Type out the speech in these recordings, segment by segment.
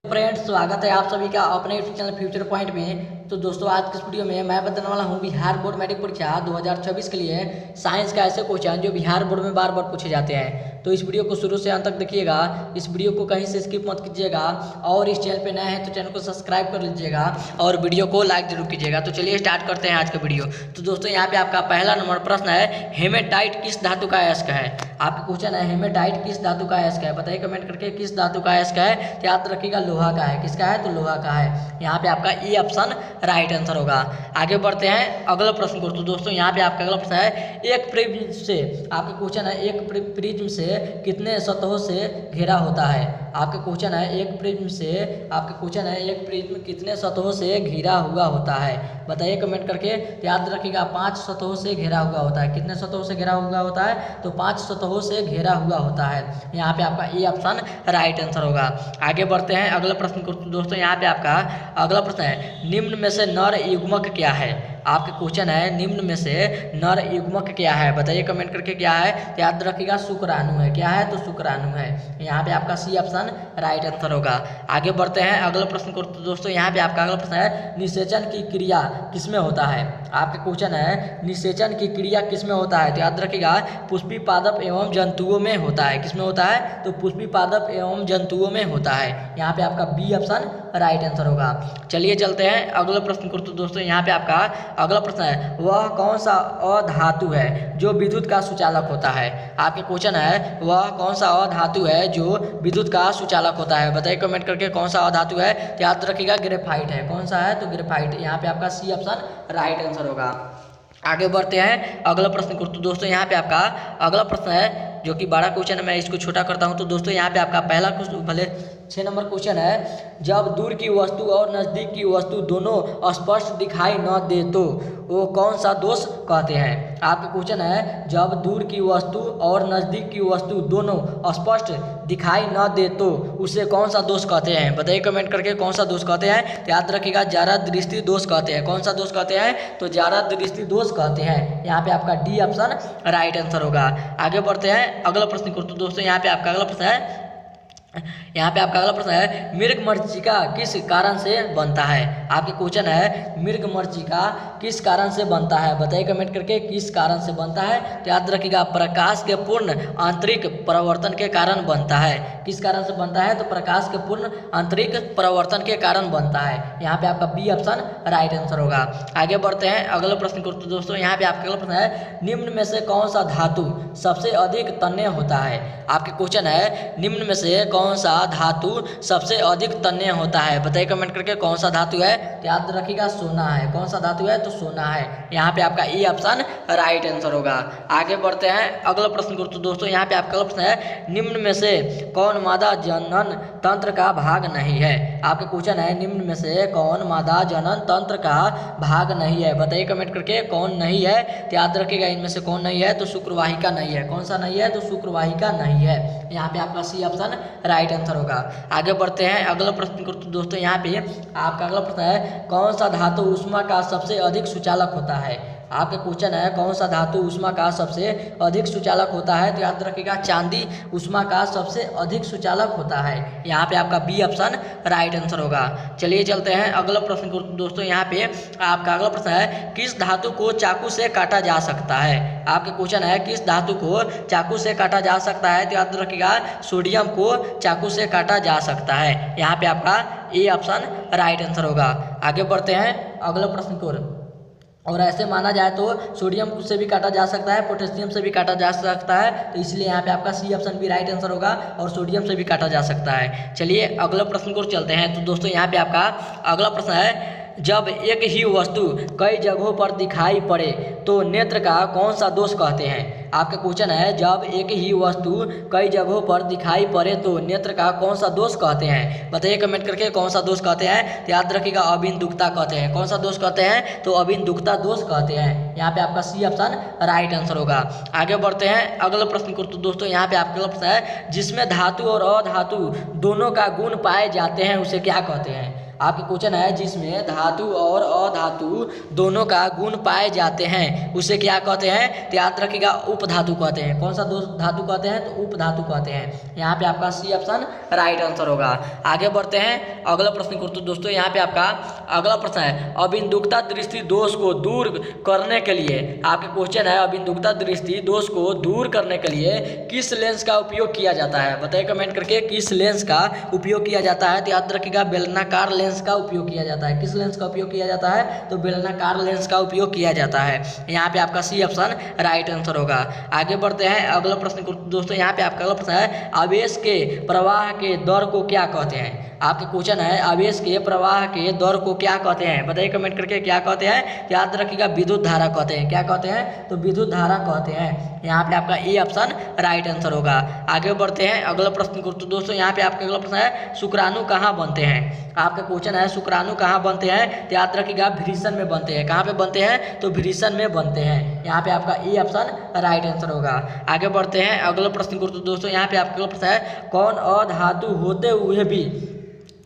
Friends, स्वागत है आप सभी का अपने यूट्यूब चैनल फ्यूचर पॉइंट में। तो दोस्तों, आज की इस वीडियो में मैं बताने वाला हूं बिहार बोर्ड मैट्रिक परीक्षा 2026 के लिए साइंस का ऐसे क्वेश्चन जो बिहार बोर्ड में बार बार पूछे जाते हैं। तो इस वीडियो को शुरू से अंत तक देखिएगा, इस वीडियो को कहीं से स्किप मत कीजिएगा और इस चैनल पे नए हैं तो चैनल को सब्सक्राइब कर लीजिएगा और वीडियो को लाइक जरूर कीजिएगा। तो चलिए स्टार्ट करते हैं आज का वीडियो। तो दोस्तों, यहाँ पे आपका पहला नंबर प्रश्न है, हेमेटाइट किस धातु का अयस्क है। आपका क्वेश्चन है, हेमेटाइट किस धातु का अयस्क है। बताइए कमेंट करके किस धातु का अयस्क है। तो याद रखिएगा लोहा का है। किसका है? तो लोहा का है। यहाँ पे आपका ए ऑप्शन राइट आंसर होगा। आगे बढ़ते हैं अगला प्रश्न को। तो दोस्तों, यहाँ पे आपका अगला प्रश्न है, एक प्रिज्म से, आपका क्वेश्चन है, एक प्रिज्म से कितने सतहों से घेरा होता है। आपका क्वेश्चन है, एक प्रिज्म से, आपका क्वेश्चन है, एक प्रिज्म कितने सतहों से घिरा हुआ होता है। बताइए कमेंट करके। याद रखिएगा 5 सतहों से घेरा हुआ होता है। कितने सतहों से घेरा हुआ होता है? तो 5 सतहों से घेरा हुआ होता है। यहाँ पे आपका ए ऑप्शन राइट आंसर होगा। आगे बढ़ते हैं अगला प्रश्न को। दोस्तों, यहाँ पे आपका अगला प्रश्न है, निम्न में से नर युग्मक क्या है। आपके क्वेश्चन है, निम्न में से नर युग्मक क्या है। बताइए कमेंट करके क्या है। तो याद रखिएगा शुक्राणु है। क्या है? तो शुक्राणु है। यहाँ पे आपका सी ऑप्शन राइट आंसर होगा। आगे बढ़ते हैं अगला प्रश्न को। तो दोस्तों, यहाँ पे आपका अगला प्रश्न है, निषेचन की क्रिया किसमें होता है। आपका क्वेश्चन है, निषेचन की क्रिया किसमें होता है। तो याद रखिएगा पुष्पी पादप एवं जंतुओं में होता है। किसमें होता है? तो पुष्पी पादप एवं जंतुओं में होता है। यहाँ पे आपका बी ऑप्शन राइट आंसर होगा। चलिए चलते हैं अगला प्रश्न को। तो दोस्तों, यहाँ पे आपका अगला प्रश्न है, वह कौन सा अधातु है जो विद्युत का सुचालक होता है। आपके क्वेश्चन है, वह कौन सा अधातु है जो विद्युत का सुचालक होता है। बताइए कमेंट करके कौन सा अधातु है। तो याद रखिएगा ग्रेफाइट है। कौन सा है? तो ग्रेफाइट। यहाँ पे आपका सी ऑप्शन राइट आंसर होगा। आगे बढ़ते हैं अगला प्रश्न को। तो दोस्तों, यहाँ पे आपका अगला प्रश्न है, जो कि बड़ा क्वेश्चन है, मैं इसको छोटा करता हूँ। तो दोस्तों, यहाँ पे आपका पहला क्वेश्चन, भले 6 नंबर क्वेश्चन है, जब दूर की वस्तु और नज़दीक की वस्तु दोनों स्पष्ट दिखाई न दे तो वो कौन सा दोष कहते हैं। आपका क्वेश्चन है, जब दूर की वस्तु और नज़दीक की वस्तु दोनों स्पष्ट दिखाई न दे तो उसे कौन सा दोष कहते हैं। बताइए कमेंट करके कौन सा दोष कहते हैं। तो याद रखिएगा जारा दृष्टि दोष कहते हैं। कौन सा दोष कहते हैं? तो जारा दृष्टि दोष कहते हैं। यहाँ पे आपका डी ऑप्शन राइट आंसर होगा। आगे बढ़ते हैं अगला प्रश्न को। तो दोस्तों, यहाँ पे आपका अगला प्रश्न है, मृग मरीचिका किस कारण से बनता है। आपके क्वेश्चन है, मृग मरीचिका किस कारण से बनता है। बताइए कमेंट करके किस कारण से बनता है। तो याद रखिएगा प्रकाश के पूर्ण आंतरिक परिवर्तन के कारण बनता है। किस कारण से बनता है? तो प्रकाश के पूर्ण आंतरिक परिवर्तन के कारण बनता है। यहाँ पे आपका बी ऑप्शन राइट आंसर होगा। आगे बढ़ते हैं अगले प्रश्न को। तो दोस्तों, यहाँ पे आपका अगला प्रश्न है, निम्न में से कौन सा धातु सबसे अधिक तन्य होता है। आपके क्वेश्चन है, निम्न में से कौन सा धातु सबसे अधिक तन्य होता है। बताइए कमेंट करके कौन सा धातु है। तो याद रखिएगा सोना है। कौन सा धातु है? तो सोना है। यहाँ पे आपका ए ऑप्शन राइट आंसर होगा। आगे बढ़ते हैं अगला प्रश्न को। तो दोस्तों, यहाँ पे आपका अगला प्रश्न है, निम्न में से कौन मादा जनन तंत्र का भाग नहीं है। आपके क्वेश्चन है, निम्न में से कौन मादा जनन तंत्र का भाग नहीं है। बताइए कमेंट करके कौन नहीं है। तो याद रखिएगा इनमें से कौन नहीं है। तो शुक्रवाहिका नहीं है। कौन सा नहीं है? तो शुक्रवाहिका नहीं है। यहाँ पे आपका सी ऑप्शन राइट आंसर होगा। आगे बढ़ते हैं अगला प्रश्न को। तो दोस्तों, यहाँ पे आपका अगला प्रश्न है, कौन सा धातु ऊष्मा का सबसे अधिक सुचालक होता है। आपका क्वेश्चन है, कौन सा धातु ऊष्मा का सबसे अधिक सुचालक होता है। तो याद रखिएगा चांदी ऊष्मा का सबसे अधिक सुचालक होता है। यहाँ पे आपका बी ऑप्शन राइट आंसर होगा। चलिए चलते हैं अगला प्रश्न को। दोस्तों, यहाँ पे आपका अगला प्रश्न है, किस धातु को चाकू से काटा जा सकता है। आपका क्वेश्चन है, किस धातु को चाकू से काटा जा सकता है। तो याद रखिएगा सोडियम को चाकू से काटा जा सकता है। यहाँ पे आपका ए ऑप्शन राइट आंसर होगा। आगे बढ़ते हैं अगला प्रश्न को। और ऐसे माना जाए तो सोडियम से भी काटा जा सकता है, पोटेशियम से भी काटा जा सकता है। तो इसलिए यहाँ पे आपका सी ऑप्शन भी राइट आंसर होगा और सोडियम से भी काटा जा सकता है। चलिए अगला प्रश्न को चलते हैं। तो दोस्तों, यहाँ पे आपका अगला प्रश्न है, जब एक ही वस्तु कई जगहों पर दिखाई पड़े तो नेत्र का कौन सा दोष कहते हैं। आपका क्वेश्चन है, जब एक ही वस्तु कई जगहों पर दिखाई पड़े तो नेत्र का कौन सा दोष कहते हैं। बताइए कमेंट करके कौन सा दोष कहते हैं। तो याद रखिएगा अबिंदुकता कहते हैं। कौन सा दोष कहते हैं? तो अबिंदुकता दोष कहते हैं। यहाँ पे आपका सी ऑप्शन राइट आंसर होगा। आगे बढ़ते हैं अगला प्रश्न को। तो दोस्तों, यहाँ पे आपका प्रश्न है, जिसमें धातु और अधातु दोनों का गुण पाए जाते हैं उसे क्या कहते हैं। आपके क्वेश्चन है जिसमें धातु और अधातु दोनों का गुण पाए जाते हैं उसे क्या कहते हैं, तो याद रखिएगा उपधातु कहते हैं। कौन सा धातु कहते हैं, तो उपधातु कहते हैं। यहाँ पे आपका सी ऑप्शन राइट आंसर होगा। आगे बढ़ते हैं अगला प्रश्न को। तो दोस्तों यहाँ पे आपका अगला प्रश्न है अबिंदुकता दृष्टि दोष को दूर करने के लिए, आपके क्वेश्चन है अबिंदुकता दृष्टि दोष को दूर करने के लिए किस लेंस का उपयोग किया जाता है। बताइए कमेंट करके किस लेंस का उपयोग किया जाता है। तो याद रखिएगा बेलनाकार लेंस का उपयोग किया जाता है। किस लेंस का उपयोग किया जाता है, तो बेलनाकार लेंस का उपयोग किया जाता है। यहाँ पे आपका सी ऑप्शन राइट आंसर होगा। आगे बढ़ते हैं अगला प्रश्न को। दोस्तों यहाँ पे आपका अगला प्रश्न है आवेश के प्रवाह के दर को क्या कहते हैं। आपके क्वेश्चन है आवेश के प्रवाह के दर को क्या कहते हैं। बताइए कमेंट करके क्या कहते हैं। याद रखिएगा विद्युत धारा कहते हैं। क्या कहते हैं, तो विद्युत धारा कहते हैं। यहाँ पे आपका ए ऑप्शन राइट आंसर होगा। आगे बढ़ते हैं अगला प्रश्न को। तो दोस्तों यहाँ पे आपका अगला प्रश्न है शुक्राणु कहाँ बनते हैं। आपका क्वेश्चन है शुक्राणु कहाँ बनते हैं, तो याद रखिएगा भ्रीषण में बनते हैं। कहाँ पे बनते हैं, तो भ्रीषण में बनते हैं। यहाँ पे आपका ए ऑप्शन राइट आंसर होगा। आगे बढ़ते हैं अगला प्रश्न को। तो दोस्तों यहाँ पे आपका अगला प्रश्न है कौन अधातु होते हुए भी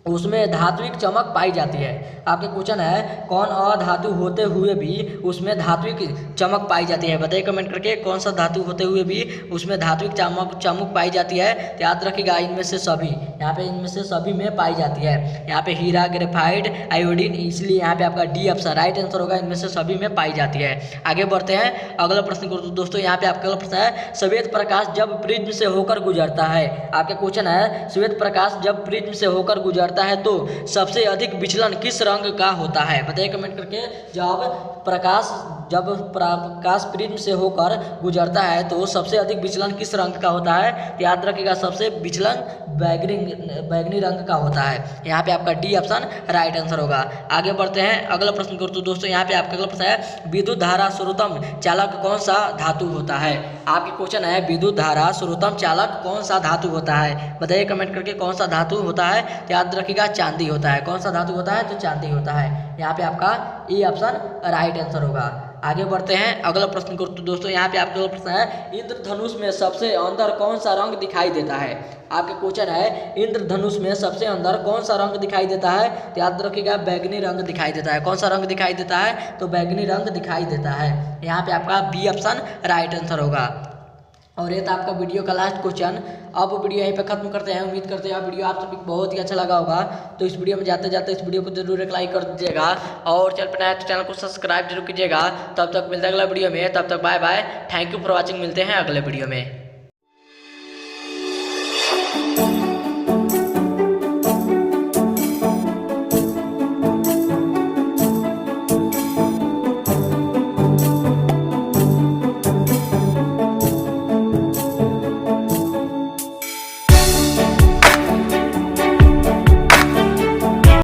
उसमें धात्विक चमक पाई जाती है। आपके क्वेश्चन है कौन अधातु होते हुए भी उसमें धात्विक चमक पाई जाती है। बताइए कमेंट करके कौन सा धातु होते हुए भी उसमें धात्विक चमक पाई जाती है। तो याद रखिएगा इनमें से सभी, यहाँ पे इनमें से सभी में पाई जाती है। यहाँ पे हीरा, ग्रेफाइट, आयोडीन, इसलिए यहाँ पे आपका डी ऑप्शन राइट आंसर होगा। इनमें से सभी में पाई जाती है। आगे बढ़ते हैं अगला प्रश्न को। दोस्तों यहाँ पे आपका अगला प्रश्न है श्वेत प्रकाश जब प्रिज्म से होकर गुजरता है। आपके क्वेश्चन है श्वेत प्रकाश जब प्रिज्म से होकर गुजरता है तो सबसे अधिक विचलन किस रंग का होता है। बताइए कमेंट करके जब प्रकाश प्रिज्म से होकर गुजरता है तो सबसे अधिक विचलन किस रंग का होता है। तो याद रखिएगा सबसे विचलन बैगनी रंग का होता है। यहाँ पे आपका डी ऑप्शन राइट आंसर होगा। आगे बढ़ते हैं अगला प्रश्न को। तो दोस्तों यहाँ पे आपका अगला प्रश्न है विद्युत धारा स्रोतम चालक कौन सा धातु होता है। आपके क्वेश्चन है विद्युत धारा स्रोतम चालक कौन सा धातु होता है। बताइए कमेंट करके कौन सा धातु होता है। तो याद रखिएगा चांदी होता है। कौन सा धातु होता है, तो चांदी होता है। यहाँ पे आपका ए ऑप्शन राइट आंसर होगा। आगे बढ़ते हैं अगला प्रश्न को। तो दोस्तों यहाँ पे आपका अगला प्रश्न है इंद्रधनुष में सबसे अंदर कौन सा रंग दिखाई देता है। आपके क्वेश्चन है इंद्रधनुष में सबसे अंदर कौन सा रंग दिखाई देता है। तो याद रखिएगा बैगनी रंग दिखाई देता है। कौन सा रंग दिखाई देता है, तो बैगनी रंग दिखाई देता है। यहाँ पे आपका बी ऑप्शन राइट आंसर होगा। और ये था आपका वीडियो का लास्ट क्वेश्चन। अब वीडियो यहीं पे खत्म करते हैं। उम्मीद करते हैं वीडियो आप सभी को बहुत ही अच्छा लगा होगा। तो इस वीडियो में जाते जाते इस वीडियो को जरूर एक लाइक कर दीजिएगा और चैनल पर नया तो चैनल को सब्सक्राइब जरूर कीजिएगा। तब तक मिलते हैं अगला वीडियो में। तब तक bye bye, thank you for watching. मिलते हैं अगले वीडियो में।